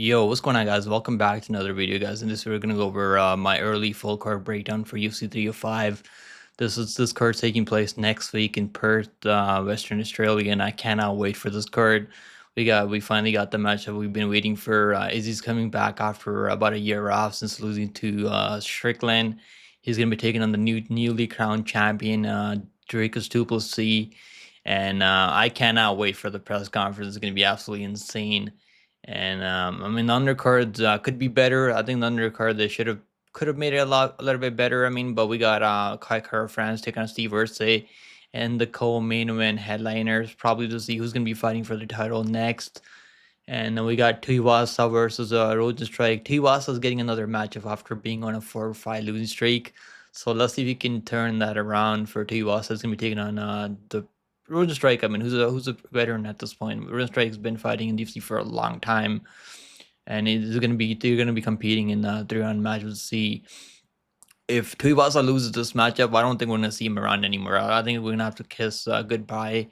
Yo, what's going on, guys? Welcome back to another video, guys. In this we're gonna go over my early full card breakdown for UFC 305. This card taking place next week in Perth, Western Australia, and I cannot wait for this card. We finally got the matchup we've been waiting for. Izzy's coming back after about a year off since losing to Strickland. He's gonna be taking on the newly crowned champion, Dricus Plessis, and I cannot wait for the press conference. It's gonna be absolutely insane. And I mean, the undercards could be better. I think the undercard they could have made it a little bit better. I mean, but we got Kai Kara France taking on Steve Erceg, and the co-main event headliners probably to see who's gonna be fighting for the title next. And then we got Tuivasa versus Rozenstruik. Tuivasa is getting another matchup after being on a 4-5 losing streak. So let's see if he can turn that around for Tuivasa. It's gonna be taking on the Rozenstruik. I mean, who's a veteran at this point? Rozenstruik's been fighting in the UFC for a long time, and they're gonna be competing in 3-round matches to see if Tuivasa loses this matchup. I don't think we're gonna see him around anymore. I think we're gonna have to kiss goodbye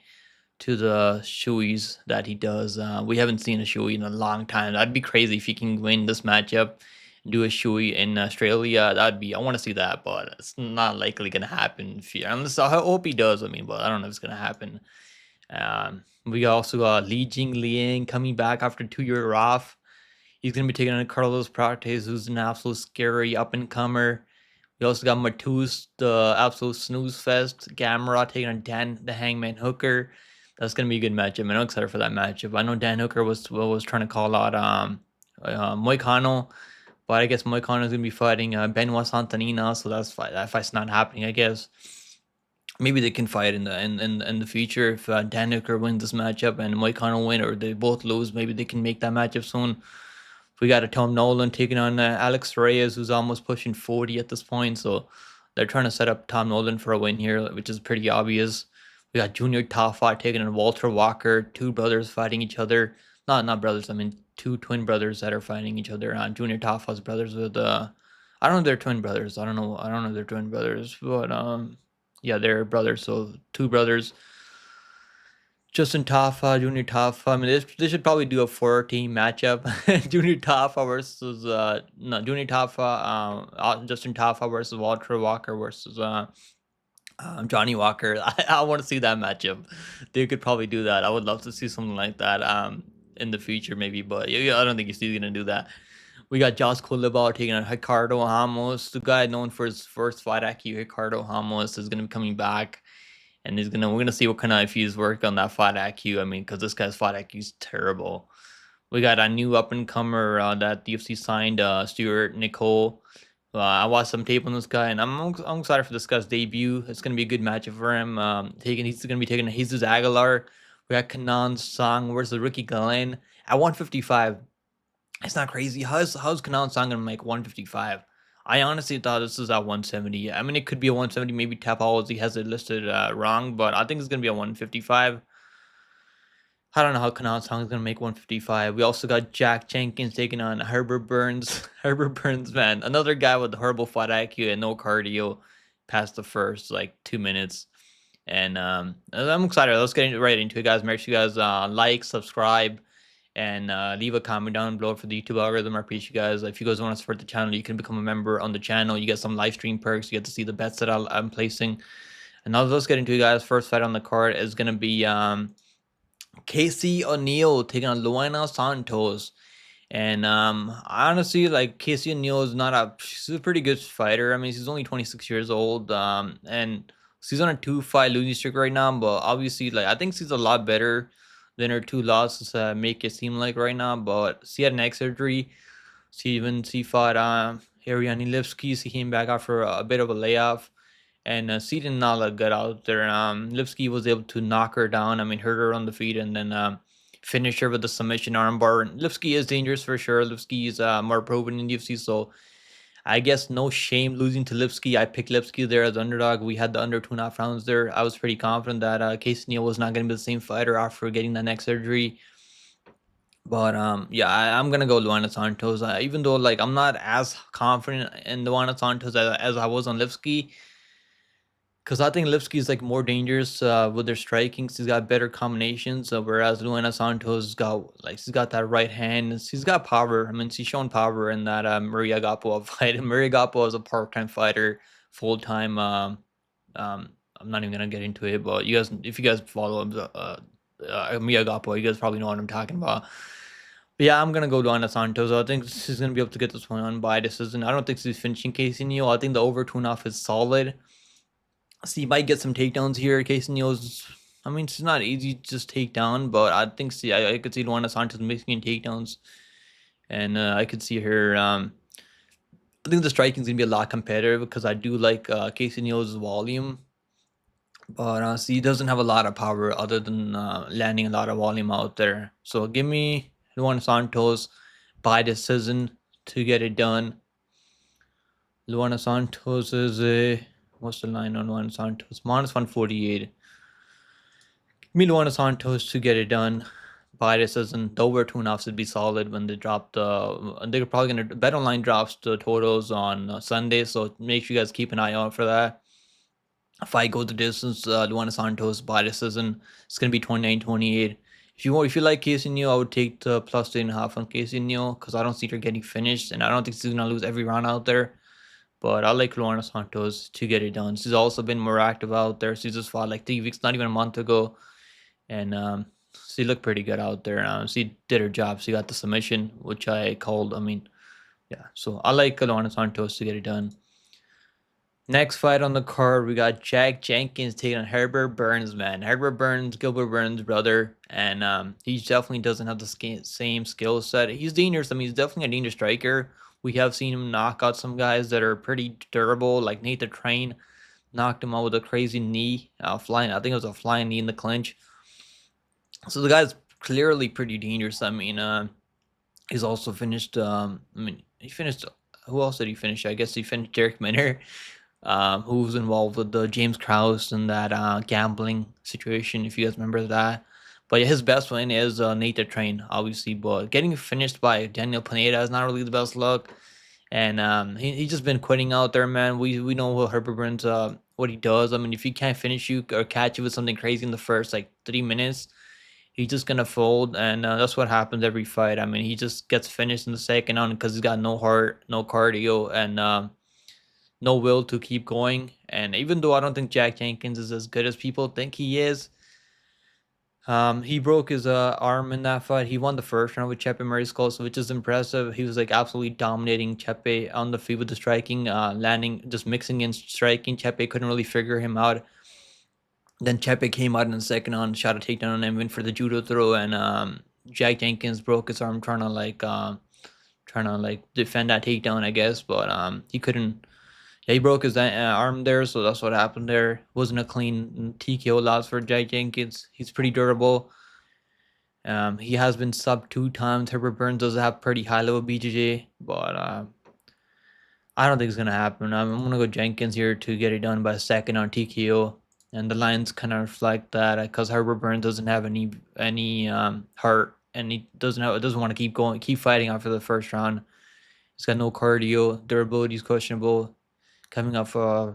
to the shoeys that he does. We haven't seen a shoey in a long time. That'd be crazy if he can win this matchup, do a shoey in Australia. I want to see that, but it's not likely gonna happen. Unless I hope he does. I mean, but I don't know if it's gonna happen. We also got Jingliang coming back after 2 year off. He's gonna be taking on Carlos Prates, who's an absolute scary up and comer. We also got Mateusz, the absolute snooze fest. Gamrot taking on Dan, the Hangman Hooker. That's gonna be a good matchup. I'm excited for that matchup. I know Dan Hooker was trying to call out Moicano, but I guess Moicano is gonna be fighting Benoit Santanina, so that fight's not happening. I guess maybe they can fight in the future if Dan Hooker wins this matchup and Moicano win, or they both lose. Maybe they can make that matchup soon. We got a Tom Nolan taking on Alex Reyes, who's almost pushing 40 at this point. So they're trying to set up Tom Nolan for a win here, which is pretty obvious. We got Junior Tafa taking on Walter Walker, two brothers fighting each other. Not brothers, I mean two twin brothers that are fighting each other. Junior Tafa's brothers with I don't know if they're twin brothers. I don't know if they're twin brothers, but yeah, they're brothers. So two brothers. Justin Tafa, Junior Tafa. I mean, they should probably do a 4-team matchup. Junior Tafa versus no Junior Tafa, Justin Tafa versus Walter Walker versus Johnny Walker. I want to see that matchup. They could probably do that. I would love to see something like that in the future maybe, but yeah, I don't think he's gonna do that. We got Josh Culibao taking on Ricardo Ramos, the guy known for his first fight IQ. Ricardo Ramos is gonna be coming back. And we're gonna see what kind of if he's worked on that fight IQ. I mean, because this guy's fight IQ is terrible. We got a new up and comer that the UFC signed, Stewart, Nicoll. I watched some tape on this guy, and I'm excited for this guy's debut. It's gonna be a good matchup for him. He's gonna be taking Jesus Aguilar. We got Kenan Song versus Ricky Glenn at 155. It's not crazy. How's Kenan Song gonna make 155? I honestly thought this was at 170. I mean, it could be a 170. Maybe Tapology has it listed wrong, but I think it's going to be a 155. I don't know how Kenan Song is going to make 155. We also got Jack Jenkins taking on Herbert Burns. Herbert Burns, man. Another guy with horrible fight IQ and no cardio past the first, 2 minutes. And I'm excited. Let's get right into it, guys. Make sure you guys like, subscribe, and leave a comment down below for the YouTube algorithm. I appreciate you guys. If you guys want to support the channel, you can become a member on the channel. You get some live stream perks. You get to see the bets that I'm placing. And now let's get into it, guys. First fight on the card is going to be Casey O'Neill taking on Luana Santos. And honestly, Casey O'Neill is she's a pretty good fighter. I mean, she's only 26 years old. And she's on a 2-5 losing streak right now. But obviously, I think she's a lot better than her 2 losses make it seem like right now. But she had neck surgery. She fought Ariane Lipsky. She came back after a bit of a layoff. And she did not look good out there. Lipsky was able to knock her down. I mean, hurt her on the feet and then finish her with the submission armbar. And Lipsky is dangerous for sure. Lipsky is more proven in UFC, so I guess no shame losing to Lipsky. I picked Lipsky there as underdog. We had the under 2.5 rounds there. I was pretty confident that Casey O'Neill was not going to be the same fighter after getting that neck surgery. But yeah, I'm gonna go Luana Santos. Even though I'm not as confident in Luana Santos as I was on Lipsky. Because I think Lipsky is like more dangerous with their striking. He's got better combinations, whereas Luana Santos he's got that right hand. He's got power. I mean, he's shown power in that Murray Agapo fight. Murray Agapo is a part-time fighter, full-time. I'm not even gonna get into it, but if you guys follow him, Murray Agapo, you guys probably know what I'm talking about. But yeah, I'm gonna go Luana Santos. I think she's gonna be able to get this one on by decision. I don't think she's finishing Casey Neal. I think the over 2.5 is solid. So you might get some takedowns here. Casey Neal's, I mean, it's not easy to just take down, but I think I could see Luana Santos mixing in takedowns, and I could see her. I think the striking is gonna be a lot competitive because I do like Casey Neal's volume, but he doesn't have a lot of power other than landing a lot of volume out there. So give me Luana Santos by decision to get it done. Luana Santos is a what's the line on Luana Santos? Minus 148. Me Luana Santos to get it done by decision. The over 2.5 would be solid when they drop they're probably gonna bet online drops the totals on Sunday, so make sure you guys keep an eye out for that. If I go the distance, Luana Santos by decision, it's gonna be 29-28. If you like Casey Neal, I would take the plus 3.5 on Casey Neal because I don't see her getting finished, and I don't think she's gonna lose every round out there. But I like Luana Santos to get it done. She's also been more active out there. She just fought like 3 weeks, not even a month ago, and she looked pretty good out there. She did her job. She got the submission, which I called. I mean, yeah. So I like Luana Santos to get it done. Next fight on the card, we got Jenkins taking on Herbert Burns, man. Herbert Burns, Gilbert Burns' brother, and he definitely doesn't have the same skill set. He's dangerous. I mean, he's definitely a dangerous striker. We have seen him knock out some guys that are pretty durable, like Nate the Train knocked him out with a crazy knee, flying. I think it was a flying knee in the clinch. So the guy's clearly pretty dangerous. I mean, he's also finished. He finished. Who else did he finish? I guess he finished Derek Minner, who was involved with the James Krause and that gambling situation, if you guys remember that. But yeah, his best win is Nate the Train, obviously. But getting finished by Daniel Pineda is not really the best luck. And he just been quitting out there, man. We know what Herbert Burns what he does. I mean, if he can't finish you or catch you with something crazy in the first like 3 minutes, he's just gonna fold, and that's what happens every fight. I mean, he just gets finished in the second round because he's got no heart, no cardio, and no will to keep going. And even though I don't think Jack Jenkins is as good as people think he is, he broke his arm in that fight. He won the first round with Chepe Mariscal, which is impressive. He was like absolutely dominating Chepe on the feet with the striking, landing, just mixing in striking. Chepe couldn't really figure him out. Then Chepe came out in the second round, shot a takedown on him, went for the judo throw, and Jack Jenkins broke his arm trying to defend that takedown, I guess, but he couldn't. Yeah, he broke his arm there, so that's what happened there. Wasn't a clean TKO loss for Jack Jenkins. He's pretty durable. He has been sub 2 times. Herbert Burns does have pretty high level BJJ, but I don't think it's gonna happen. I'm gonna go Jenkins here to get it done by second on TKO, and the lines kind of reflect that because Herbert Burns doesn't have any heart, and he doesn't want to keep fighting after the first round. He's got no cardio, durability is questionable. Coming off a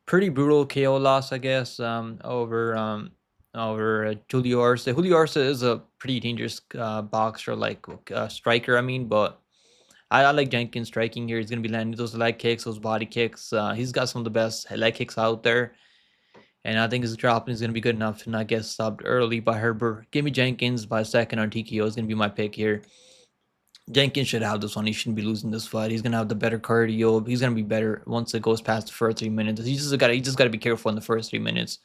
pretty brutal KO loss, I guess, over Julio Arce. Julio Arce is a pretty dangerous boxer, like striker. I mean, but I like Jenkins striking here. He's gonna be landing those leg kicks, those body kicks. He's got some of the best leg kicks out there, and I think his dropping is gonna be good enough to not get stopped early by Herbert. Give me Jenkins by second on TKO. Is gonna be my pick here. Jenkins should have this one. He shouldn't be losing this fight. He's gonna have the better cardio. He's gonna be better once it goes past the first 3 minutes. He just gotta be careful in the first 3 minutes.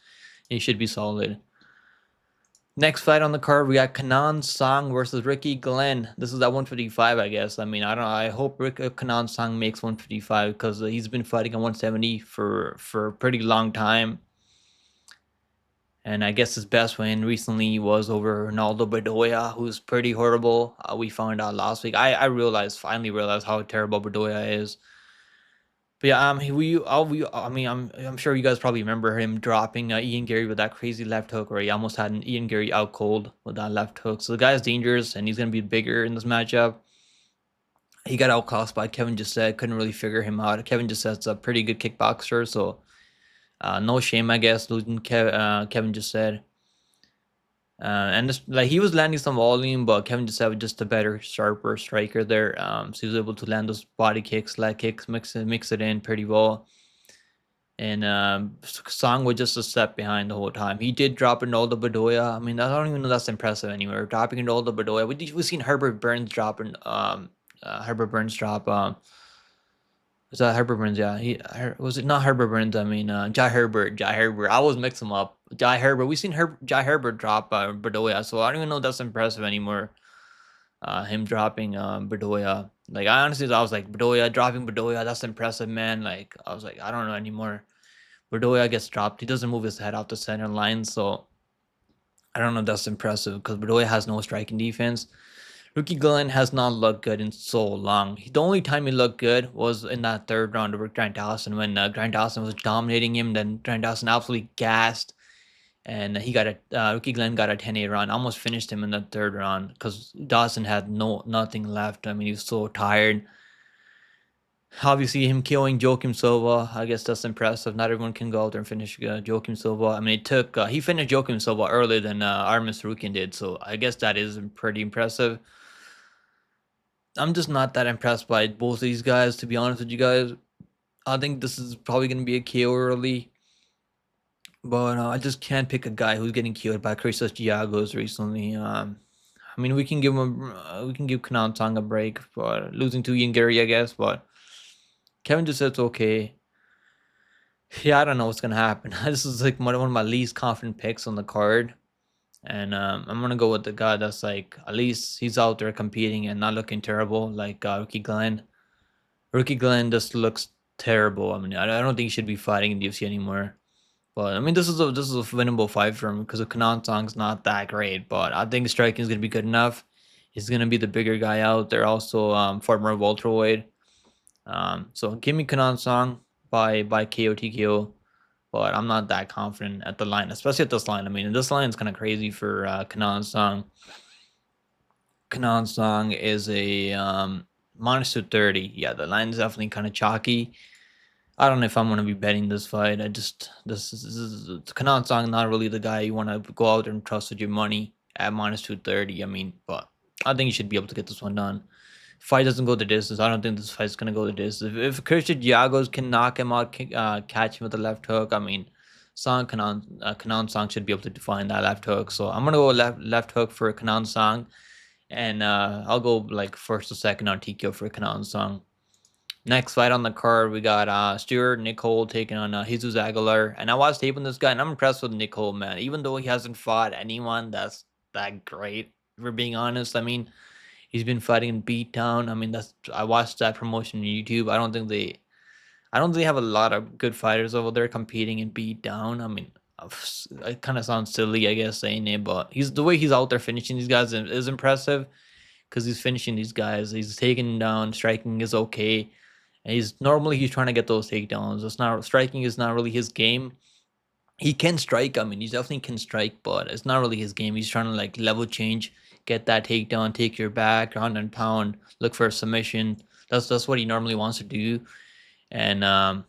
He should be solid. Next fight on the card, we got Kenan Song versus Ricky Glenn. This is at 155, I guess. I mean, I hope Kenan Song makes 155 because he's been fighting at 170 for a pretty long time. And I guess his best win recently was over Ronaldo Bedoya, who's pretty horrible. We found out last week. I finally realized how terrible Bedoya is. But yeah, I'm sure you guys probably remember him dropping Ian Gary with that crazy left hook, where he almost had an Ian Gary out cold with that left hook. So the guy's dangerous, and he's gonna be bigger in this matchup. He got outclassed by Kevin Gisette. Couldn't really figure him out. Kevin Gisette's a pretty good kickboxer, so No shame, I guess, losing Kevin just said. And just, like, he was landing some volume, but Kevin just was just a better, sharper striker there. So he was able to land those body kicks, leg kicks, mix it in pretty well. And Song was just a step behind the whole time. He did drop Ronaldo Bedoya. I mean, I don't even know that's impressive anymore. Dropping Ronaldo Bedoya. We've seen Herbert Burns drop. Herbert Burns drop. Was that Herbert Burns? Yeah. Was it not Herbert Burns? I mean, Jai Herbert. Jai Herbert. I always mix them up. Jai Herbert. We've seen Jai Herbert drop Bedoya, so I don't even know if that's impressive anymore. Him dropping Bedoya. Like, I was like, Bedoya dropping Bedoya. That's impressive, man. Like, I was like, I don't know anymore. Bedoya gets dropped. He doesn't move his head off the center line, so I don't know if that's impressive because Bedoya has no striking defense. Rookie Glenn has not looked good in so long. The only time he looked good was in that third round over Grant Dawson when Grant Dawson was dominating him. Then Grant Dawson absolutely gassed, and he got Rookie Glenn got a 10-8 run. Almost finished him in the third round because Dawson had nothing left. I mean, he was so tired. Obviously, him killing Joakim Silva, I guess that's impressive. Not everyone can go out there and finish Joakim Silva. I mean, he finished Joakim Silva earlier than Armis Rukin did, so I guess that is pretty impressive. I'm just not that impressed by both of these guys, to be honest with you guys. I think this is probably going to be a KO early, but I just can't pick a guy who's getting killed by Christos Giagos recently. I mean, we can give Kenan Song a break for losing to Yingiri, I guess, but Kevin just said it's okay. Yeah, I don't know what's gonna happen. This is like one of my least confident picks on the card, and I'm gonna go with the guy that's like at least he's out there competing and not looking terrible, like Rookie Glenn. Rookie Glenn just looks terrible. I mean, I don't think he should be fighting in the UFC anymore. But I mean, this is a winnable fight for him because the Kenan Song's not that great, but I think striking is gonna be good enough. He's gonna be the bigger guy out there, also former welterweight. So give me Kenan Song by KO TKO, but I'm not that confident at the line, especially at this line. I mean, this line is kind of crazy for Kenan Song. Kenan Song is a minus 230. Yeah, the line is definitely kind of chalky. I don't know if I'm going to be betting this fight. This is Kenan Song, not really the guy you want to go out there and trust with your money at minus 230. I mean, but I think you should be able to get this one done. Fight doesn't go the distance. I don't think this fight's gonna go the distance. If Christian Giagos can knock him out, catch him with a left hook, I mean, Kenan Song should be able to define that left hook. So I'm gonna go left hook for Kenan Song, and I'll go like first or second on TKO for Kenan Song. Next fight on the card, we got Stewart Nicoll taking on Jesus Aguilar, and I watched tape on this guy, and I'm impressed with Nicoll, man. Even though he hasn't fought anyone that's that great, if we're being honest. I mean, he's been fighting in beatdown. I mean, I watched that promotion on YouTube. I don't think they have a lot of good fighters over there competing in beatdown. I mean, it kind of sounds silly, I guess, saying it, but the way he's out there finishing these guys is impressive because he's finishing these guys. He's taking down, striking is okay, and he's trying to get those takedowns. Striking is not really his game. He can strike. I mean, he definitely can strike, but it's not really his game. He's trying to like level change, get that takedown, take your back, ground and pound, look for a submission. That's what he normally wants to do. And I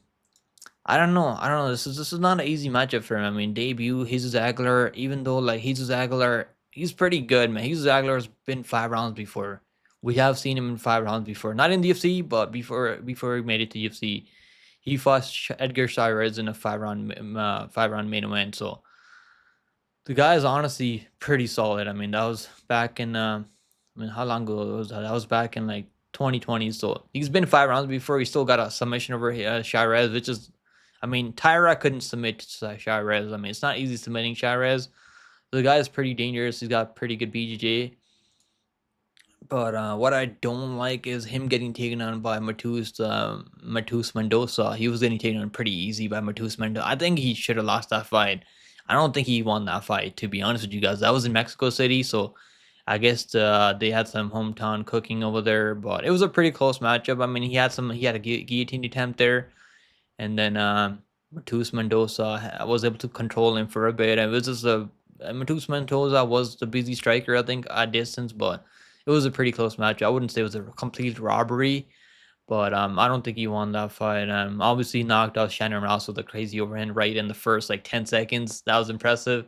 don't know. This is not an easy matchup for him. I mean, debut Jesus Aguilar, even though like Jesus Aguilar, he's pretty good, man. Jesus Aguilar's been 5 rounds before. We have seen him in 5 rounds before, not in the UFC, but before he made it to UFC. He fought Edgar Cyrez in a 5-round main event. So the guy is honestly pretty solid. I mean, that was back in how long ago was that? That was back in like 2020. So he's been 5 rounds before. He still got a submission over Cyrez, which is, I mean, Tyra couldn't submit Cyrez. I mean, it's not easy submitting Cyrez. The guy is pretty dangerous. He's got pretty good BJJ. But what I don't like is him getting taken on by Mateusz Mendoza. He was getting taken on pretty easy by Mateusz Mendoza. I think he should have lost that fight. I don't think he won that fight, to be honest with you guys. That was in Mexico City, so I guess they had some hometown cooking over there. But it was a pretty close matchup. I mean, he had a guillotine attempt there, and then Mateusz Mendoza was able to control him for a bit. And it was just Mateusz Mendoza was the busy striker, I think, at distance, but it was a pretty close match. I wouldn't say it was a complete robbery, But I don't think he won that fight. Obviously knocked out Shannon Rouse with a crazy overhand right in the first like 10 seconds. That was impressive.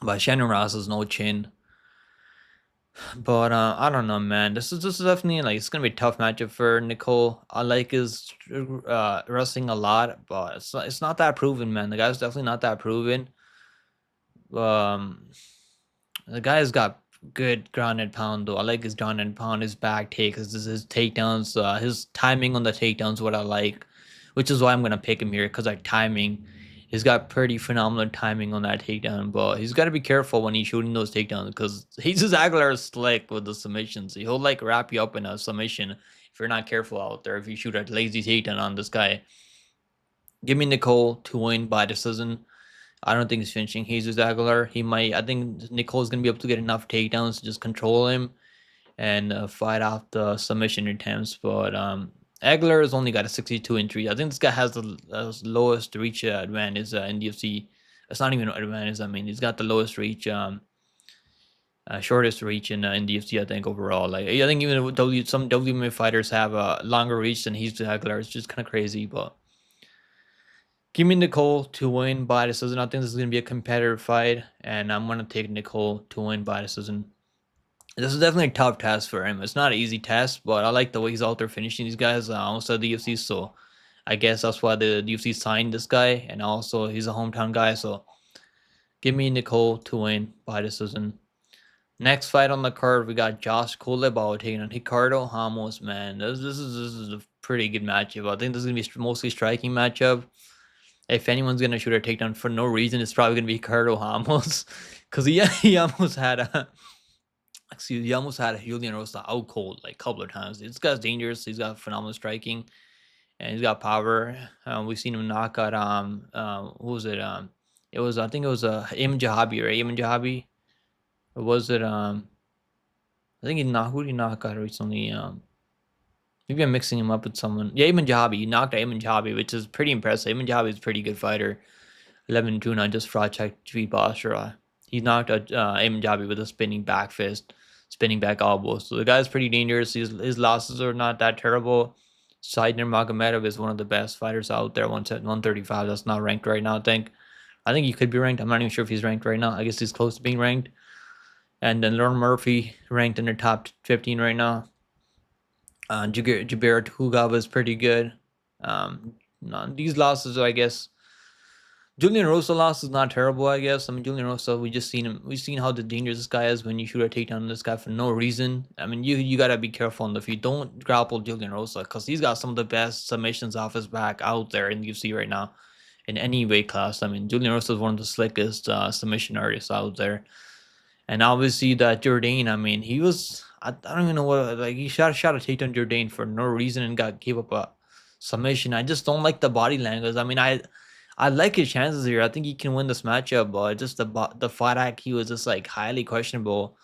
But Shannon Rouse has no chin. But I don't know, man. This is definitely like it's gonna be a tough matchup for Nicoll. I like his wrestling a lot, but it's not that proven, man. The guy's definitely not that proven. Um, the guy's got good ground and pound though. I like his ground and pound, his back take, his takedowns, his timing on the takedowns. What I like, which is why I'm gonna pick him here because like timing. He's got pretty phenomenal timing on that takedown, but he's got to be careful when he's shooting those takedowns because Jesus Aguilar is slick with the submissions. He'll like wrap you up in a submission if you're not careful out there. If you shoot a lazy takedown on this guy, give me Nicoll to win by decision. I don't think he's finishing Jesus Aguilar. He might. I think Nicoll's gonna be able to get enough takedowns to just control him and fight off the submission attempts. But Aguilar has only got a 62 entry. I think this guy has the lowest reach advantage in the UFC. It's not even an advantage. I mean, he's got the lowest reach, shortest reach in the UFC. I think overall, like I think even some WMA fighters have a longer reach than he's Aguilar. It's just kind of crazy, but. Give me Nicoll to win by decision. I think this is going to be a competitive fight, and I'm going to take Nicoll to win by decision. This is definitely a tough test for him. It's not an easy test, but I like the way he's out there finishing these guys. Also, the UFC, so I guess that's why the UFC signed this guy, and also he's a hometown guy. So give me Nicoll to win by decision. Next fight on the card, we got Josh Culibao taking on Ricardo Ramos. Man, this is a pretty good matchup. I think this is gonna be mostly striking matchup. If anyone's gonna shoot a takedown for no reason, it's probably gonna be Ricardo Ramos, because he almost had a he almost had a Julian Rosa out cold like a couple of times. This guy's dangerous. He's got phenomenal striking, and he's got power. We've seen him knock out who was it? It was I think it was Imam Jahabi, right? Imam Jahabi. Or was it I think who did he knock out recently? Maybe I'm mixing him up with someone. Yeah, Imam Jahabi. He knocked out Imam Jahabi, which is pretty impressive. Imam Jahabi is a pretty good fighter. 11-2 now, just fraud check Tuivasa. He knocked out Imam Jahabi with a spinning back fist, spinning back elbow. So the guy's pretty dangerous. His losses are not that terrible. Saidner Magomedov is one of the best fighters out there. 135. That's not ranked right now. I think he could be ranked. I'm not even sure if he's ranked right now. I guess he's close to being ranked. And then Lauren Murphy ranked in the top 15 right now. Jabir Tugava is pretty good. These losses, I guess. Julian Rosa loss is not terrible, I guess. I mean, Julian Rosa, we've seen how dangerous this guy is when you shoot a takedown on this guy for no reason. I mean, you gotta be careful on the feet. Don't grapple Julian Rosa because he's got some of the best submissions off his back out there in the UFC right now, in any weight class. I mean, Julian Rosa is one of the slickest submission artists out there. And obviously that Jourdain, I mean, he was I don't even know what like he shot a takedown Jourdain for no reason and gave up a submission. I just don't like the body language. I mean, I like his chances here. I think he can win this matchup, but just the fight IQ was just like highly questionable.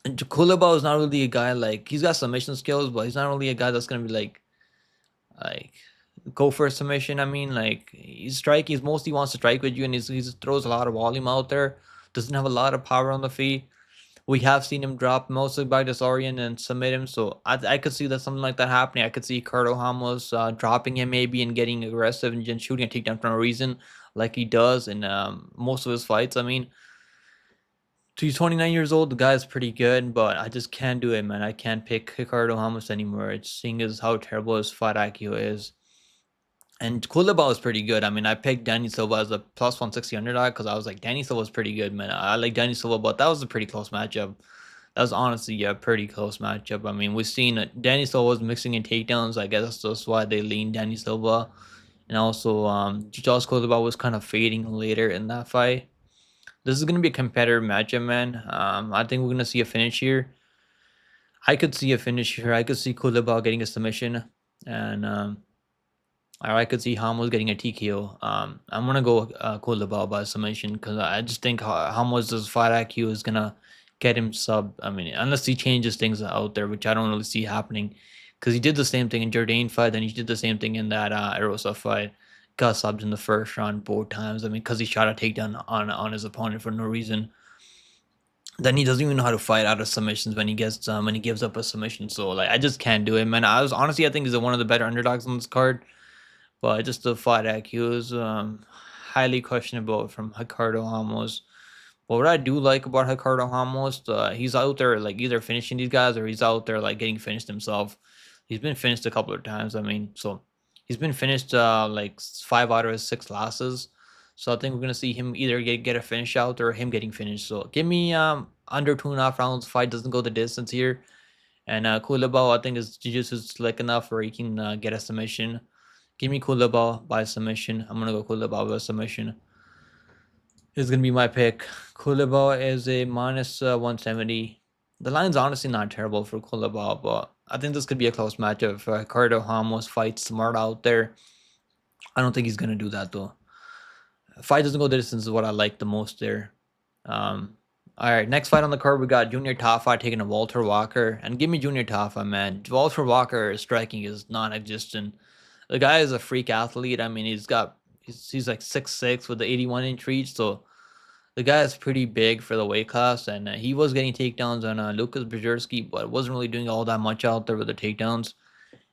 And Culibao is not really a guy like he's got submission skills, but he's not really a guy that's gonna be like go for a submission. I mean, like he's mostly wants to strike with you, and he throws a lot of volume out there. Doesn't have a lot of power on the feet. We have seen him drop mostly by Desorian and submit him, so I could see that something like that happening. I could see Ricardo Ramos dropping him maybe and getting aggressive and just shooting a takedown for no reason, like he does in most of his fights. I mean, he's 29 years old. The guy's pretty good, but I just can't do it, man. I can't pick Ricardo Ramos anymore. It's seeing as how terrible his fight IQ is. And Culibao is pretty good. I mean, I picked Danny Silva as a plus 160 underdog because I was like, Danny Silva's pretty good, man. I like Danny Silva, but that was a pretty close matchup. That was honestly a pretty close matchup. I mean, we've seen Danny Silva was mixing in takedowns. I guess that's why they leaned Danny Silva. And also, Josh Culibao was kind of fading later in that fight. This is going to be a competitive matchup, man. I think we're going to see a finish here. I could see a finish here. I could see Culibao getting a submission. And I could see Ramos getting a TKO. I'm gonna go Culibao by submission because I just think Ramos' fight IQ is gonna get him sub. I mean, unless he changes things out there, which I don't really see happening, because he did the same thing in Jourdain fight, and he did the same thing in that Erosa fight. Got subbed in the first round both times. I mean, because he shot a takedown on his opponent for no reason. Then he doesn't even know how to fight out of submissions when he gives up a submission. So like I just can't do it, man. I think he's one of the better underdogs on this card, but just the fight IQ is highly questionable from Ricardo Ramos. But what I do like about Ricardo Ramos, he's out there like either finishing these guys or he's out there like getting finished himself. He's been finished a couple of times. I mean, so he's been finished like 5 out of his 6 losses. So I think we're gonna see him either get a finish out or him getting finished. So give me under 2.5 rounds. Fight doesn't go the distance here. And Culibao, I think his jiu-jitsu is slick enough where he can get a submission. Give me Culibao by submission. I'm gonna go Culibao by submission. Is going to be my pick. Culibao is a minus 170. The line's honestly not terrible for Culibao, but I think this could be a close matchup. If Ricardo Ramos fights smart out there, I don't think he's going to do that though. Fight doesn't go the distance is what I like the most there. All right, next fight on the card, we got Junior Tafa taking a Valter Walker. And give me Junior Tafa, man. Valter Walker striking is non-existent. The guy is a freak athlete. I mean, he's like 6'6" with the 81-inch reach, so the guy is pretty big for the weight class, and he was getting takedowns on Lucas Brzezinski, but wasn't really doing all that much out there with the takedowns.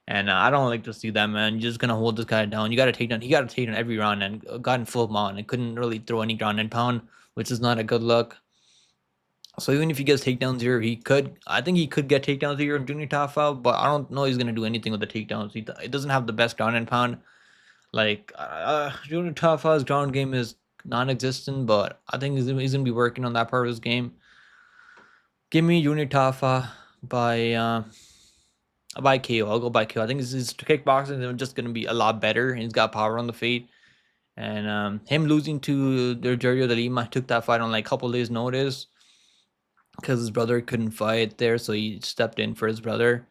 And I don't like to see that, man. You're just gonna hold this guy down. You got to take down. He got to take down every round and got in full mount and couldn't really throw any ground and pound, which is not a good look. So even if he gets takedowns here, I think he could get takedowns here in Junior Tafa, but I don't know he's gonna do anything with the takedowns. He doesn't have the best ground and pound. Like Junior Tafa's ground game is non-existent, but I think he's gonna be working on that part of his game. Give me Junior Tafa by KO. I'll go by KO. I think his kickboxing is just gonna be a lot better. He's got power on the feet, and him losing to Sergio de Lima took that fight on like a couple days' notice because his brother couldn't fight there, so he stepped in for his brother.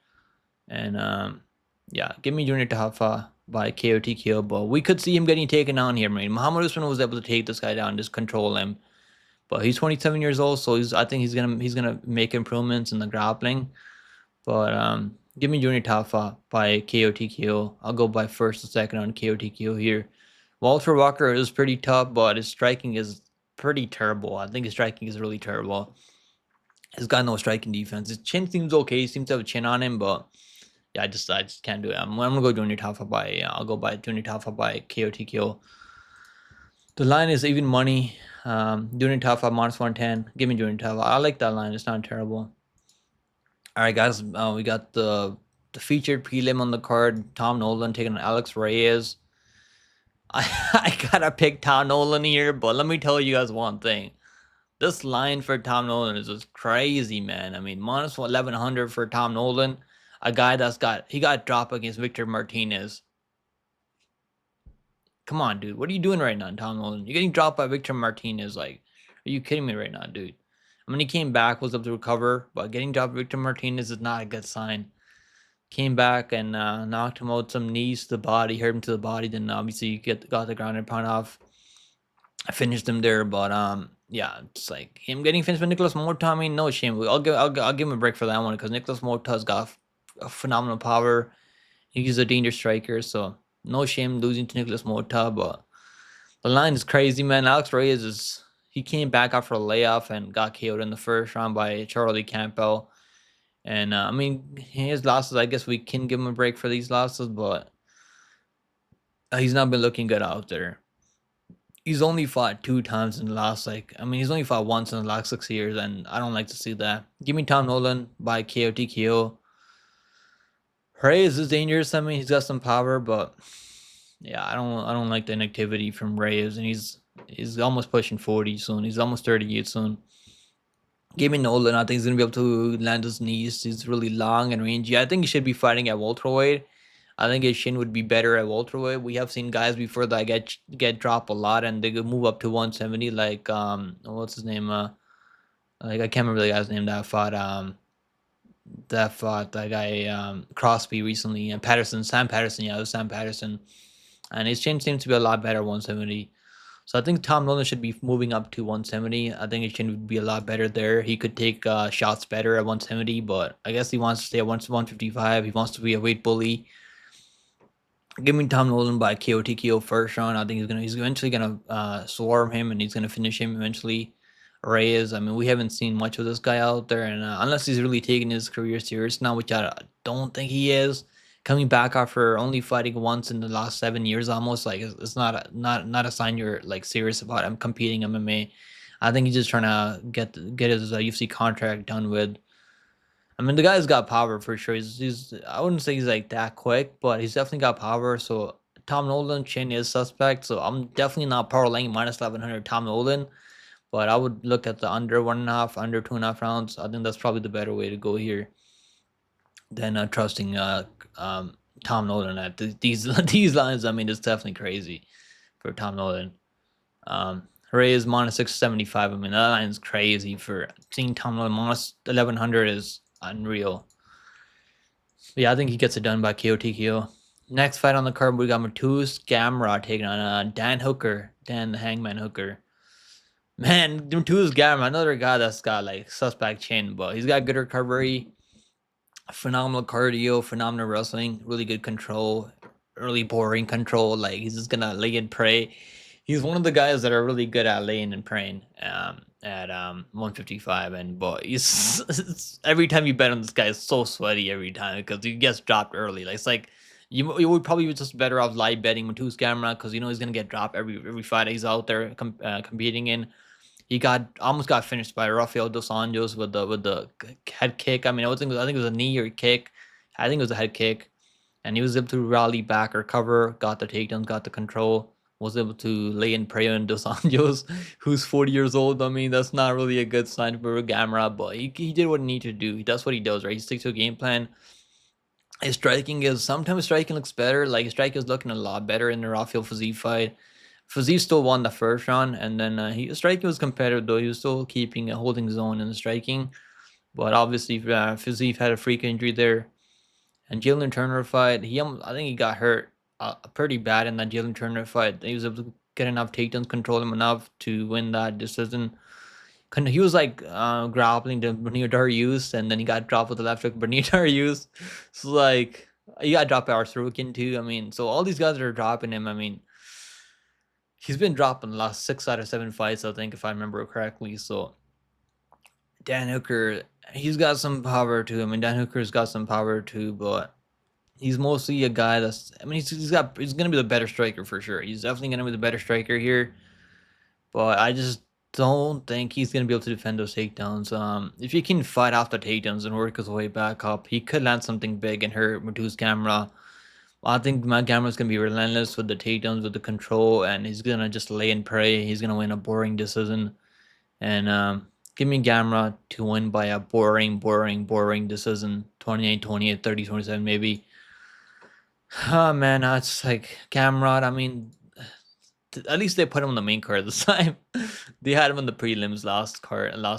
And yeah, give me Junior Tafa by KO TKO, but we could see him getting taken down here, man. Muhammad Usman was able to take this guy down, just control him. But he's 27 years old, so I think he's gonna make improvements in the grappling. But give me Junior Tafa by KO TKO. I'll go by first or second on KO TKO here. Valter Walker is pretty tough, but his striking is pretty terrible. I think his striking is really terrible. He's got no striking defense. His chin seems okay. He seems to have a chin on him, but yeah, I just can't do it. I'm gonna go Junior Tafa by I'll go by Junior Tafa by KO TKO. The line is even money. Junior Tafa minus 110. Give me Junior Tafa. I like that line. It's not terrible. All right, guys. We got the featured prelim on the card. Tom Nolan taking on Alex Reyes. I gotta pick Tom Nolan here, but let me tell you guys one thing. This line for Tom Nolan is just crazy, man. I mean, minus 1100 for Tom Nolan, a guy he got dropped against Victor Martinez. Come on, dude. What are you doing right now, Tom Nolan? You're getting dropped by Victor Martinez. Like, are you kidding me right now, dude? I mean, he came back, was able to recover, but getting dropped by Victor Martinez is not a good sign. Came back and knocked him out some knees to the body, hurt him to the body. Then obviously got the ground and pound off. I finished him there, but yeah, it's like him getting finished with Nicolas Mota. I mean, no shame. I'll give him a break for that one because Nicolas Mota's got a phenomenal power. He's a dangerous striker, so no shame losing to Nicolas Mota. But the line is crazy, man. Alex Reyes he came back after a layoff and got KO'd in the first round by Charlie Campbell. And I mean, his losses, I guess we can give him a break for these losses, but he's not been looking good out there. He's only fought 2 times in the last, he's only fought once in the last 6 years, and I don't like to see that. Give me Tom Nolan by KO TKO. Reyes is dangerous. I mean, he's got some power, but yeah, I don't like the inactivity from Reyes, and he's almost pushing 40 soon. He's almost 38 soon. Give me Nolan. I think he's gonna be able to land his knees. He's really long and rangy. I think he should be fighting at welterweight. I think his shin would be better at welterweight. We have seen guys before that get dropped a lot and they could move up to 170. Like what's his name? Like I can't remember the guy's name that fought that guy Crosby recently and Sam Patterson. Yeah, it was Sam Patterson, and his chin seems to be a lot better at 170. So I think Tom Nolan should be moving up to 170. I think his chin would be a lot better there. He could take shots better at 170, but I guess he wants to stay at 155. He wants to be a weight bully. Give me Tom Nolan by KO TKO first round. I think he's eventually gonna swarm him and he's gonna finish him eventually. Reyes. I mean, we haven't seen much of this guy out there, and unless he's really taking his career serious now, which I don't think he is. Coming back after only fighting once in the last 7 years, almost like it's not a sign you're like serious about him competing MMA. I think he's just trying to get his UFC contract done with. I mean, the guy's got power for sure. He's I wouldn't say he's like that quick, but he's definitely got power. So Tom Nolan chin is suspect. So I'm definitely not power laying minus 1100 Tom Nolan, but I would look at the under 1.5, under 2.5 rounds. I think that's probably the better way to go here than trusting Tom Nolan at these these lines. I mean, it's definitely crazy for Tom Nolan. Reyes minus 675. I mean, that line's crazy for seeing Tom Nolan minus 1100 is unreal. Yeah, I think he gets it done by KO TKO. Next fight on the card, we got Mateusz Gamrot taking on Dan Hooker, Dan the Hangman Hooker. Man, Mateusz Gamrot, another guy that's got like suspect chin, but he's got good recovery, phenomenal cardio, phenomenal wrestling, really good control, really boring control. Like he's just gonna lay and pray. He's one of the guys that are really good at laying and praying at 155, and but he's every time you bet on this guy, it's so sweaty every time because he gets dropped early. Like it's like you would probably be just better off live betting Mateusz Gamrot because you know he's gonna get dropped every fight he's out there competing in. He almost got finished by Rafael dos Anjos with the head kick. I mean, I think it was a knee or a kick. I think it was a head kick, and he was able to rally back, recover, got the takedowns, got the control, was able to lay in prayer on dos Anjos, who's 40 years old. I mean, that's not really a good sign for Gamrot, but he did what he needed to do. He does what he does, right? He sticks to a game plan. His striking sometimes striking looks better. Like his striking is looking a lot better in the Rafael Fiziev fight. Fiziev still won the first round, and then his striking was competitive though. He was still holding his own in the striking, but obviously Fiziev had a freak injury there. And Jalen Turner fight, I think he got hurt pretty bad in that Jalen Turner fight. He was able to get enough takedowns, control him enough to win that decision. He was like grappling to Bernir Darius, and then he got dropped with the left hook. Bernir Darius, so like he got dropped by Erceg too. I mean, so all these guys are dropping him. I mean, he's been dropped in the last 6 out of 7 fights, I think, if I remember correctly. So Dan Hooker, he's got some power to him, and Dan Hooker's got some power too, but he's mostly a guy that's. I mean, he's gonna be the better striker for sure. He's definitely gonna be the better striker here, but I just don't think he's gonna be able to defend those takedowns. If he can fight off the takedowns and work his way back up, he could land something big and hurt Mateusz Gamrot. I think my Gamrot's gonna be relentless with the takedowns, with the control, and he's gonna just lay and pray. He's gonna win a boring decision, and give me Gamrot to win by a boring decision, 28-28, 30-27 maybe. Oh man, it's like Gamrot. I mean, at least they put him on the main card this time. They had him in the prelims last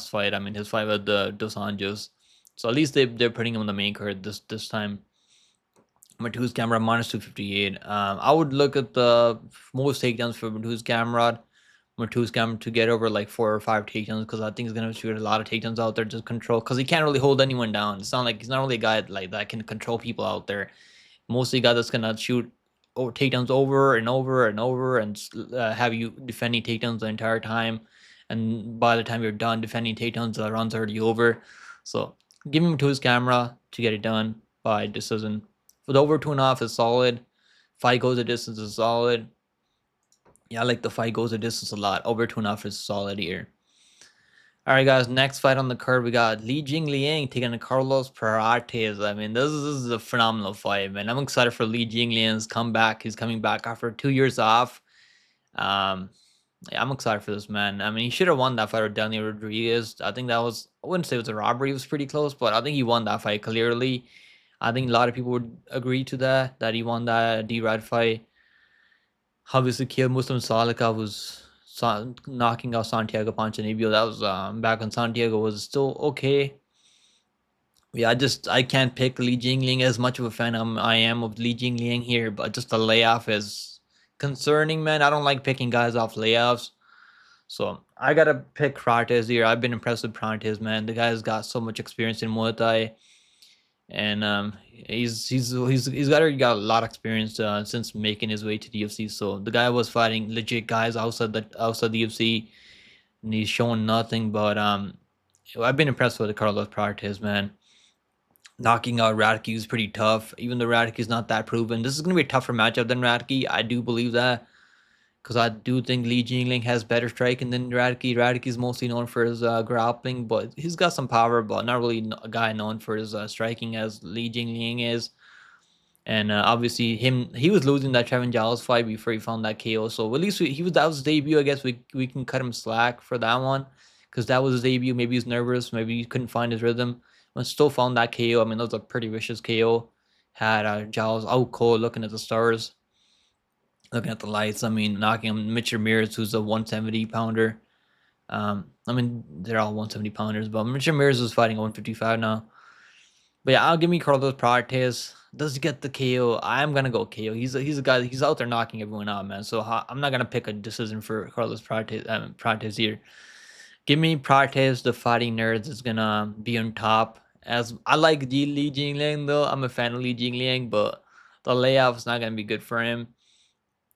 fight. I mean, his fight with the Dos Anjos. So at least they're putting him on the main card this time. Mateusz Gamrot minus 258. I would look at the most takedowns for Mateusz Gamrot to get over like 4 or 5 takedowns because I think he's gonna shoot a lot of takedowns out there to control because he can't really hold anyone down. It's not like he's not really a guy like that can control people out there. Mostly a guy that's gonna shoot takedowns over and over and over and have you defending takedowns the entire time. And by the time you're done defending takedowns, the run's already over. So give him to his camera to get it done by decision. For the over 2.5 is solid. Fight goes a distance is solid. Yeah, I like the fight goes a distance a lot. Over 2.5 is solid here. All right, guys. Next fight on the card, we got Jingliang taking on Carlos Prates. I mean, this is a phenomenal fight, man. I'm excited for Jingliang's comeback. He's coming back after 2 years off. Yeah, I'm excited for this man. I mean, he should have won that fight with Daniel Rodriguez. I think that was, I wouldn't say it was a robbery. It was pretty close, but I think he won that fight clearly. I think a lot of people would agree to that he won that D-Rad fight. Obviously, killed Muslim Salika was knocking out Santiago Ponzinibbio. That was back when Santiago was still okay. Yeah, I can't pick Jingliang as much of a fan I am of Jingliang here, but just the layoff is concerning, man. I don't like picking guys off layoffs. So I gotta pick Prates here. I've been impressed with Prates, man. The guy's got so much experience in Muay Thai. And he's got a lot of experience since making his way to the UFC. So the guy was fighting legit guys outside the UFC. and he's showing nothing. But I've been impressed with the Carlos Prates, man. Knocking out Radke is pretty tough, even though Radke is not that proven. This is going to be a tougher matchup than Radke. I do believe that because I do think Li Jingliang has better striking than Radke. Radke is mostly known for his grappling, but he's got some power, but not really a guy known for his striking as Li Jingliang is. And obviously, he was losing that Trevin Giles fight before he found that KO. So at least that was his debut. I guess we can cut him slack for that one because that was his debut. Maybe he's nervous. Maybe he couldn't find his rhythm. But still found that KO. I mean, that was a pretty vicious KO. Had Giles out cold, looking at the stars, looking at the lights. I mean, knocking him. Mitch Ramirez, who's a 170 pounder. I mean, they're all 170 pounders, but Mitch Ramirez is fighting 155 now. But yeah, I'll give me Carlos Prates. Does he get the KO? I'm gonna go KO. He's a guy. He's out there knocking everyone out, man. So I'm not gonna pick a decision for Carlos Prates here. Give me Prates. The fighting nerds is gonna be on top. As I like Li Jingliang though, I'm a fan of Li Jingliang, but the layoff's not gonna be good for him.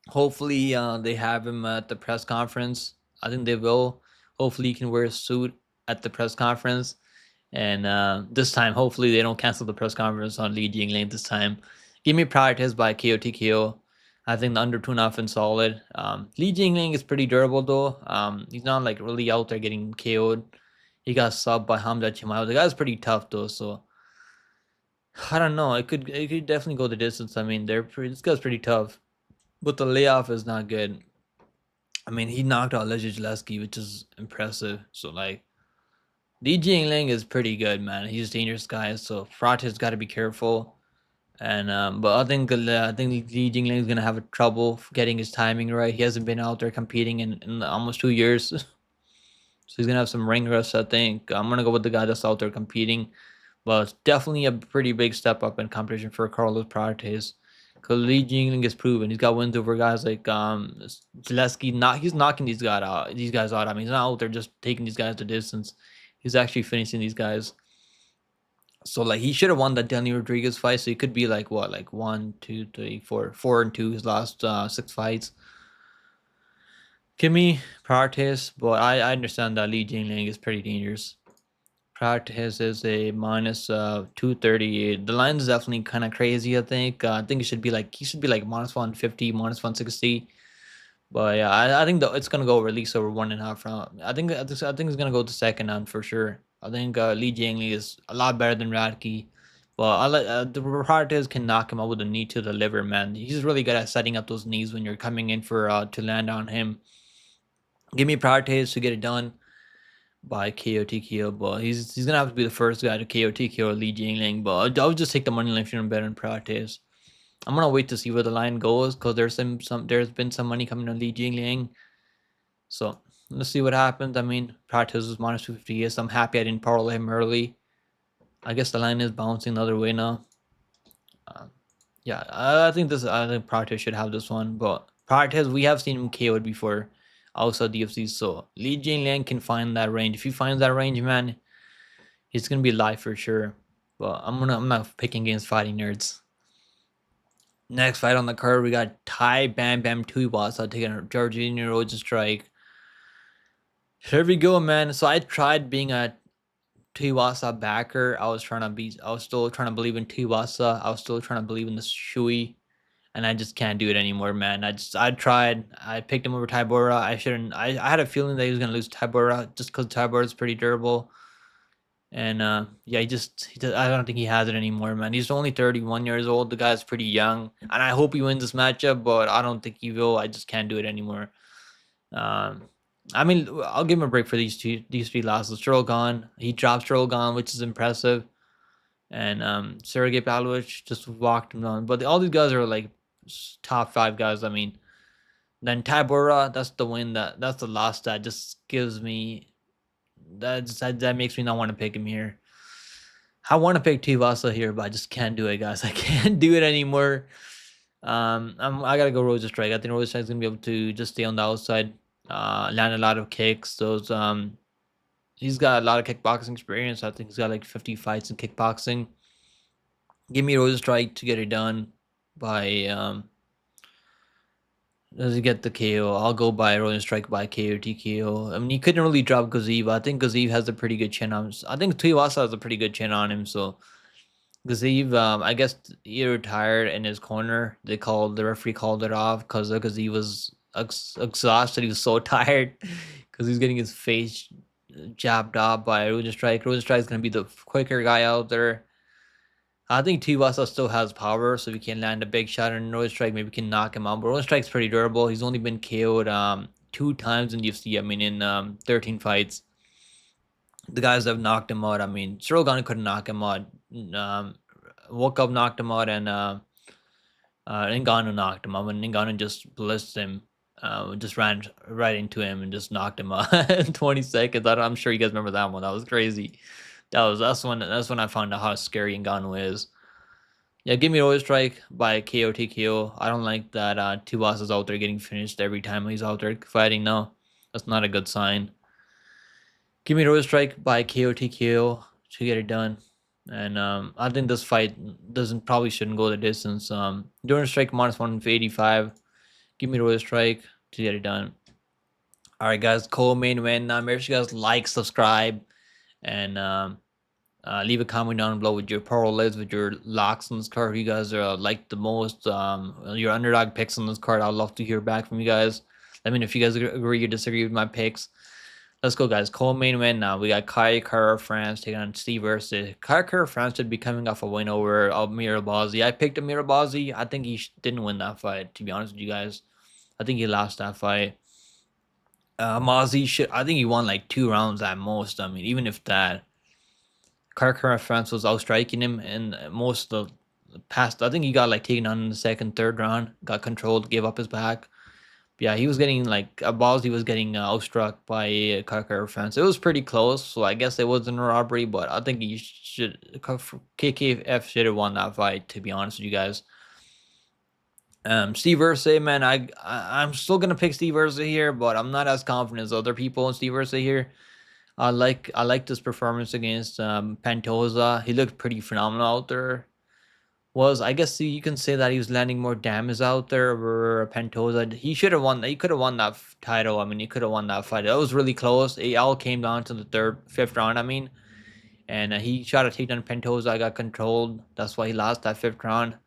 Hopefully, they have him at the press conference. I think they will. Hopefully, he can wear a suit at the press conference. And this time, hopefully, they don't cancel the press conference on Li Jingliang this time. Give me Prates by KO TKO. I think the under 2.5 is solid. Li Jingliang is pretty durable though. He's not like really out there getting KO'd. He got subbed by Hamza Chimaev. The guy's pretty tough though, so I don't know. It could definitely go the distance. I mean, this guy's pretty tough, but the layoff is not good. I mean, he knocked out Lejic, which is impressive. So like, Li Jingliang is pretty good, man. He's a dangerous guy, so Prates got to be careful. And but I think Li Jingliang is gonna have a trouble getting his timing right. He hasn't been out there competing in almost 2 years, so he's gonna have some ring rust. I think I'm gonna go with the guy that's out there competing, but it's definitely a pretty big step up in competition for Carlos Prates. Because Li Jingliang is proven he's got wins over guys like Zaleski. He's knocking these guys out. I mean, he's not out there just taking these guys the distance. He's actually finishing these guys. So like he should have won that Danny Rodriguez fight. So he could be like what, like 4-2 his last 6 fights. Give me Prates, but I understand that Li Jingliang is pretty dangerous. Prates is a minus 238. The line is definitely kind of crazy. I think it should be like minus 150, minus 160. But yeah, I think it's gonna go at least over 1.5 round. I think it's gonna go to second round for sure. I think Li Jingliang is a lot better than Radke. But I like the Prates can knock him out with a knee to the liver, man. He's really good at setting up those knees when you're coming in for to land on him. Give me Prates to get it done by KO TKO, but he's gonna have to be the first guy to KO TKO Li Jingliang. But I'll just take the money line if you're better than Prates. I'm gonna wait to see where the line goes because there's been some money coming on Li Jingliang. So let's see what happens. I mean, Prates is minus 250. Yes, I'm happy I didn't parlay him early. I guess the line is bouncing the other way now. Yeah, I think Prates should have this one, but Prates, we have seen him KO'd before outside DFC, so Li Jingliang can find that range. If he finds that range, man, he's gonna be live for sure. But I'm not picking against fighting nerds. Next fight on the card, we got Thai Bam Bam Tuivasa taking Jairzinho Rozenstruik. Here we go, man. So I tried being a Tuivasa backer. I was still trying to believe in Tuivasa. I was still trying to believe in the Shui, and I just can't do it anymore, man. I tried. I picked him over Tybura. I shouldn't. I had a feeling that he was gonna lose Tybura just because Tybura is pretty durable. And yeah, I don't think he has it anymore, man. He's only 31 years old. The guy's pretty young, and I hope he wins this matchup, but I don't think he will. I just can't do it anymore. Um, I mean, I'll give him a break for these 3 losses. Strogan, he dropped Strogan, which is impressive, and Sergey Pavlovich just walked him down. But all these guys are like top 5 guys. I mean, then Tybura, that's the win. That's the loss that just gives me that makes me not want to pick him here. I want to pick Tuivasa here, but I just can't do it, guys. I can't do it anymore. I gotta go Rozenstruik. I think Rozenstruik's gonna be able to just stay on the outside, land a lot of kicks. He's got a lot of kickboxing experience. I think he's got like 50 fights in kickboxing. Give me Rozenstruik to get it done by Does he get the KO? I'll go by Rozenstruik by KO TKO. I mean, he couldn't really drop Gazeev. I think Gazeev has a pretty good chin on him. I think Tuivasa has a pretty good chin on him. So Gazeev, I guess he retired in his corner. The referee called it off because he was exhausted. He was so tired because he's getting his face jabbed off by Rozenstruik. Rozenstruik is gonna be the quicker guy out there. I think Tuivasa still has power, so we can land a big shot on Rozenstruik. Maybe we can knock him out. But Rozenstruik's pretty durable. He's only been KO'd 2 times in UFC. I mean, in 13 fights. The guys that have knocked him out. I mean, Strogan couldn't knock him out. Woke up, knocked him out, and Ngannou knocked him out. And Ngannou just blitzed him. Just ran right into him and just knocked him out in 20 seconds. I'm sure you guys remember that one. That was crazy. That's when I found out how scary Ngannou is. Yeah, give me Rozenstruik by KO TKO. I don't like that Tuivasa's out there getting finished every time he's out there fighting. No, that's not a good sign. Give me Rozenstruik by KO TKO to get it done. And I think this fight probably shouldn't go the distance. Rozenstruik minus 185. Give me Rozenstruik to get it done. All right, guys, co-main event. Make sure you guys like, subscribe, and leave a comment down below with your parlays, with your locks on this card. Who you guys are like the most, your underdog picks on this card. I'd love to hear back from you guys. Let me know if you guys agree or disagree with my picks. Let's go, guys. Co-main event now. We got Kai Kara-France taking on Steve Erceg. Kai Kara-France should be coming off a win over Amir Albazi. I picked Amir Albazi. I think he didn't win that fight, to be honest with you guys. I think he lost that fight. Mazi should. I think he won like 2 rounds at most. I mean, even if that. Kara-France was outstriking him in most of the past. I think he got like taken on in the second, third round. Got controlled, gave up his back. Yeah, he was getting like Albazi was getting outstruck by Kara-France. It was pretty close, so I guess it wasn't a robbery. But I think he should. KKF should have won that fight. To be honest with you guys. Steve Erceg, man, I'm still gonna pick Steve Erceg here, but I'm not as confident as other people in Steve Erceg here. I like this performance against Pantoja. He looked pretty phenomenal out there. I guess you can say that he was landing more damage out there over Pantoja. He should have won. He could have won that title. I mean, he could have won that fight. That was really close. It all came down to the fifth round. I mean, and he shot a takedown. Pantoja got controlled. That's why he lost that fifth round.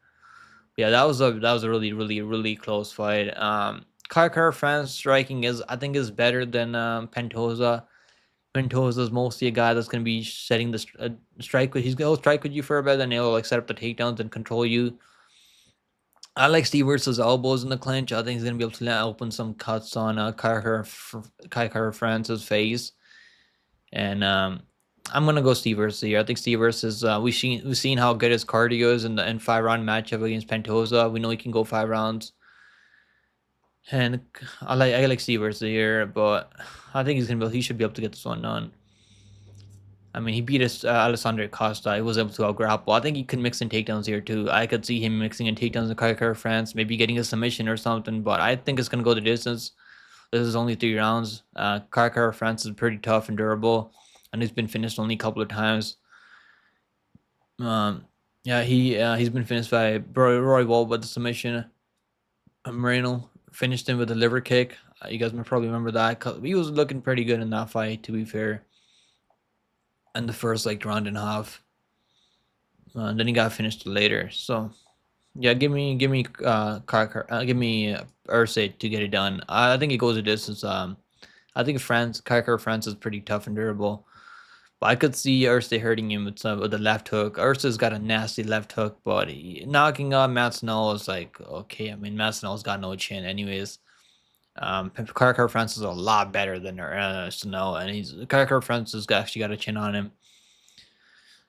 Yeah, that was a really close fight. Kara-France striking I think is better than Pantoja. Pantoja is mostly a guy that's going to be setting the strike with. He's going to strike with you for a bit, and he'll like set up the takedowns and control you. I like Steve versus elbows in the clinch. I think he's going to be able to open some cuts on Kara-France's face, and I'm gonna go Steve versus here. I think Steve versus we've seen how good his cardio is in the 5-round matchup against Pantoja. We know he can go 5 rounds. And I like Steve versus here, but I think he should be able to get this one done. I mean, he beat Alessandro Costa. He was able to out-grapple. I think he could mix in takedowns here too. I could see him mixing in takedowns in Kara-France, maybe getting a submission or something. But I think it's gonna go the distance. This is only 3 rounds. Kara-France is pretty tough and durable, and he's been finished only a couple of times. Yeah, he's been finished by Roy Wall with the submission. Moreno finished him with a liver kick. You guys might probably remember that. He was looking pretty good in that fight, to be fair. And the first like round and a half. Then he got finished later. So yeah, give me Erceg to get it done. I think it goes a distance. I think Kara-France is pretty tough and durable. But I could see Erceg hurting him with the left hook. Erceg's got a nasty left hook, but knocking out Matt Snow is like, okay. I mean, Matt Snow's got no chin anyways. Kara-France is a lot better than Snow, and Kara-France has actually got a chin on him.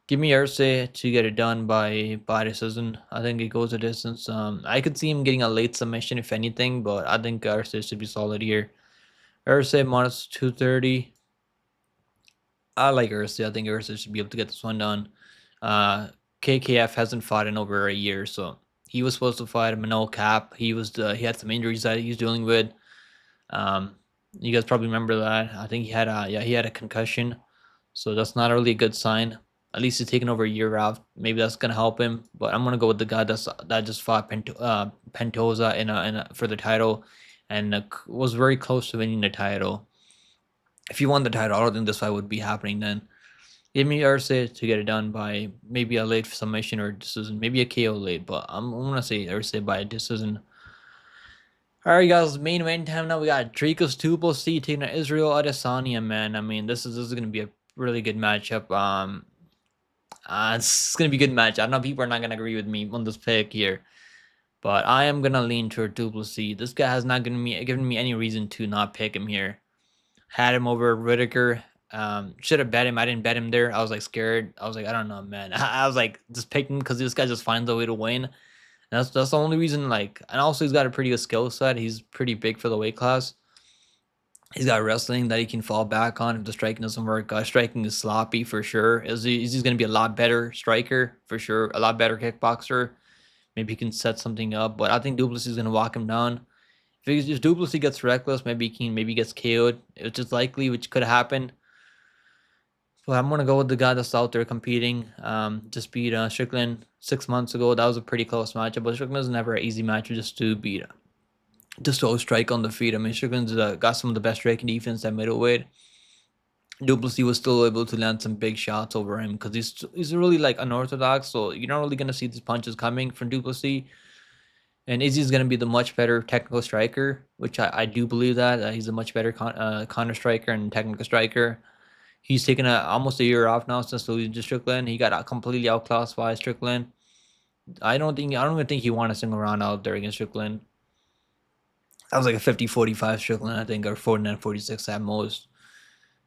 Give me Erceg to get it done by decision. I think it goes a distance. I could see him getting a late submission if anything, but I think Erceg should be solid here. Erceg minus 230. I like Erceg. I think Erceg should be able to get this one done. KKF hasn't fought in over a year, so he was supposed to fight him in no cap. He had some injuries that he's dealing with. You guys probably remember that. I think he had a concussion, so that's not really a good sign. At least he's taking over a year out. Maybe that's gonna help him. But I'm gonna go with the guy that just fought Pantoja for the title. and was very close to winning the title. If he won the title, I don't think this fight would be happening then. Give me Erceg to get it done by maybe a late submission or decision, maybe a KO late, but I'm gonna say Erceg by a decision. All right, guys, main event time now. We got Dricus Plessis taking on Israel Adesanya. Man, I mean, this is gonna be a really good matchup. It's gonna be a good match. I know people are not gonna agree with me on this pick here, but I am gonna lean toward Plessis. This guy has not given me any reason to not pick him here. Had him over Whitaker. Should have bet him. I didn't bet him there. I was like scared. I was like, I don't know, man. I was like just picking because this guy just finds a way to win. And that's the only reason. Like, and also he's got a pretty good skill set. He's pretty big for the weight class. He's got wrestling that he can fall back on if the striking doesn't work. Striking is sloppy for sure. He's going to be a lot better striker for sure. A lot better kickboxer. Maybe he can set something up. But I think Plessis is going to walk him down. If Plessis gets reckless, maybe he gets KO'd. It's just likely, which could happen. So I'm gonna go with the guy that's out there competing. Just beat Strickland 6 months ago. That was a pretty close matchup, but Strickland is never an easy matchup just to beat. Just to strike on the feet. I mean, Strickland's got some of the best striking defense at middleweight. Plessis was still able to land some big shots over him because he's really like unorthodox. So you're not really gonna see these punches coming from Plessis. And Izzy's going to be the much better technical striker, which I do believe that. He's a much better counter striker and technical striker. He's taken almost a year off now since losing to Strickland. He got completely outclassed by Strickland. I don't even think he won a single round out there against Strickland. That was like a 50-45 Strickland, I think, or 49-46 at most.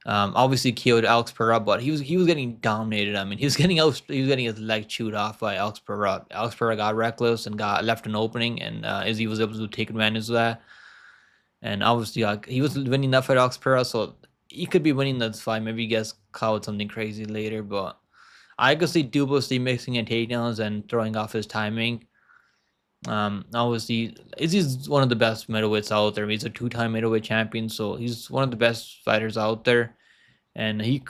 Obviously killed Alex Pereira, but he was getting dominated. I mean, he was getting his leg chewed off by Alex Pereira. Alex Pereira got reckless and got left an opening, and Izzy was able to take advantage of that. And obviously, he was winning that fight, Alex Pereira, so he could be winning this fight. Maybe he gets caught with something crazy later, but I could see Plessis mixing in takedowns and throwing off his timing. Obviously, Izzy's one of the best middleweights out there. He's a 2-time middleweight champion, so he's one of the best fighters out there. And he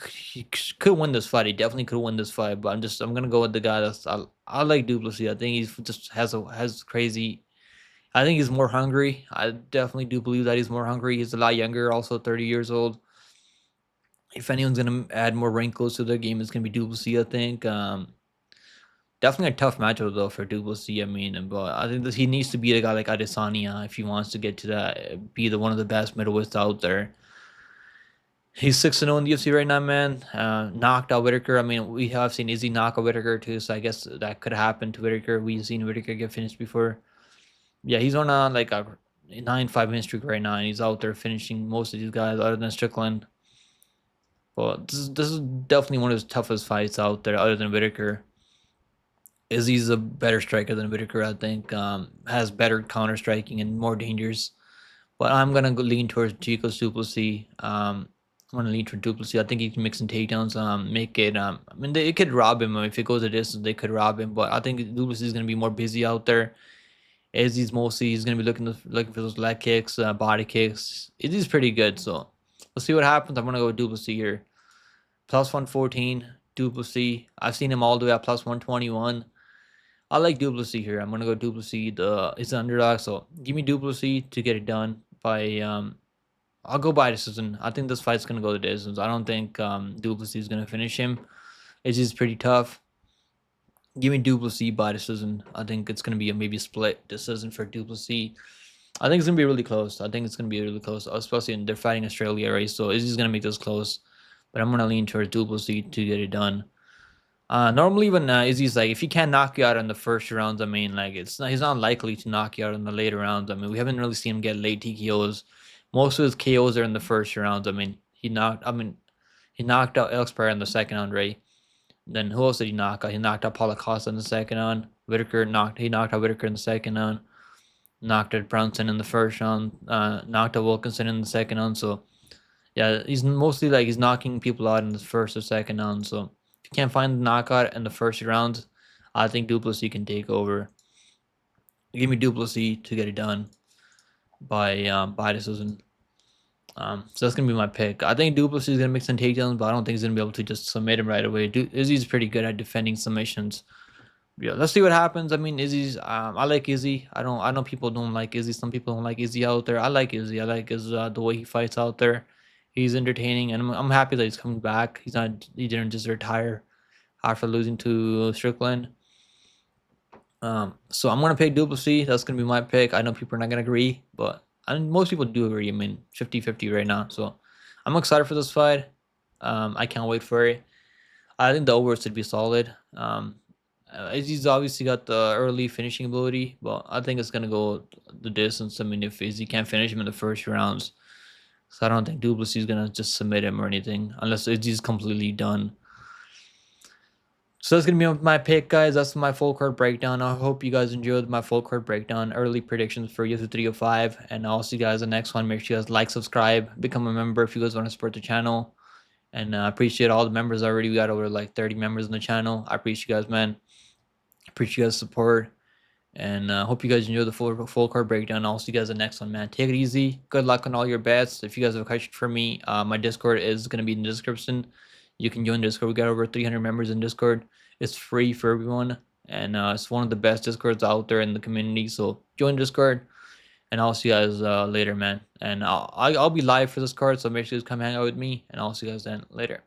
could win this fight. He definitely could win this fight. But I'm gonna go with the guy that's I like Plessis. I think he's just has crazy. I think he's more hungry. I definitely do believe that he's more hungry. He's a lot younger, also 30 years old. If anyone's gonna add more wrinkles to their game, it's gonna be Plessis. I think. Definitely a tough matchup though for Plessis. I mean, but I think that he needs to beat a guy like Adesanya if he wants to get to that, be one of the best middleweights out there. He's 6-0 in the UFC right now, man. Knocked out Whitaker. I mean, we have seen Izzy knock out Whitaker too, so I guess that could happen to Whitaker. We've seen Whitaker get finished before. Yeah, he's on a 9-5 win streak right now, and he's out there finishing most of these guys other than Strickland. But this is definitely one of his toughest fights out there, other than Whitaker. Izzy's a better striker than Whitaker, I think. Has better counter striking and more dangerous. But I'm gonna lean towards Dricus Plessis. I'm gonna lean towards Plessis. I think he can mix some takedowns. Make it. I mean, they could rob him. If it goes a distance, they could rob him. But I think Plessis is gonna be more busy out there. Izzy's gonna be looking for those leg kicks, body kicks. Izzy's pretty good. So we'll see what happens. I'm gonna go with Plessis here. Plus 114. Plessis. I've seen him all the way at plus 121. I like Plessis here. I'm gonna go Plessis. It's an underdog, so give me Plessis to get it done by. I'll go by decision. I think this fight's gonna go to distance. I don't think Plessis is gonna finish him. It's just pretty tough. Give me Plessis by decision. I think it's gonna be maybe a split decision for Plessis. I think it's gonna be really close. Especially in they're fighting Australia, right? So it's just gonna make this close. But I'm gonna lean towards Plessis to get it done. Normally when Izzy's if he can't knock you out in the first rounds, I mean, he's not likely to knock you out in the later rounds. I mean, we haven't really seen him get late TKOs. Most of his KOs are in the first rounds. I mean, he knocked out Alex Pereira in the second round, right? Then who else did he knock out? He knocked out Paulo Costa in the second round. He knocked out Whitaker in the second round. Knocked out Brunson in the first round. Knocked out Wilkinson in the second round. So yeah, he's mostly he's knocking people out in the first or second round. So can't find the knockout in the first round, I think Plessis can take over. Give me Plessis to get it done by decision. So that's gonna be my pick. I think Plessis is gonna make some takedowns, but I don't think he's gonna be able to just submit him right away. Izzy's pretty good at defending submissions. Yeah, let's see what happens. I mean, Izzy's. I like Izzy. I know people don't like Izzy. Some people don't like Izzy out there. I like Izzy. I like his the way he fights out there. He's entertaining, and I'm happy that he's coming back. He's not. He didn't just retire after losing to Strickland. So I'm gonna pick Duplessis. That's gonna be my pick. I know people are not gonna agree, but most people do agree. I mean, 50-50 right now. So I'm excited for this fight. I can't wait for it. I think the over should be solid. He's obviously got the early finishing ability, but I think it's gonna go the distance. I mean, if Izzy can't finish him in the first rounds, so I don't think Duplessis is gonna just submit him or anything unless Izzy's completely done. So that's gonna be my pick, guys. That's my full card breakdown. I hope you guys enjoyed my full card breakdown, early predictions for UFC 305, and I'll see you guys in the next one. Make sure you guys like, subscribe, become a member if you guys want to support the channel. And I appreciate all the members already. We got over like 30 members in the channel. I appreciate you guys, man. Appreciate you guys' support. And hope you guys enjoy the full card breakdown. I'll see you guys in the next one, man. Take it easy. Good luck on all your bets. If you guys have a question for me, my Discord is going to be in the description. You can join Discord. We got over 300 members in Discord. It's free for everyone. And it's one of the best Discords out there in the community. So join Discord. And I'll see you guys later, man. And I'll be live for this card. So make sure you guys come hang out with me. And I'll see you guys then later.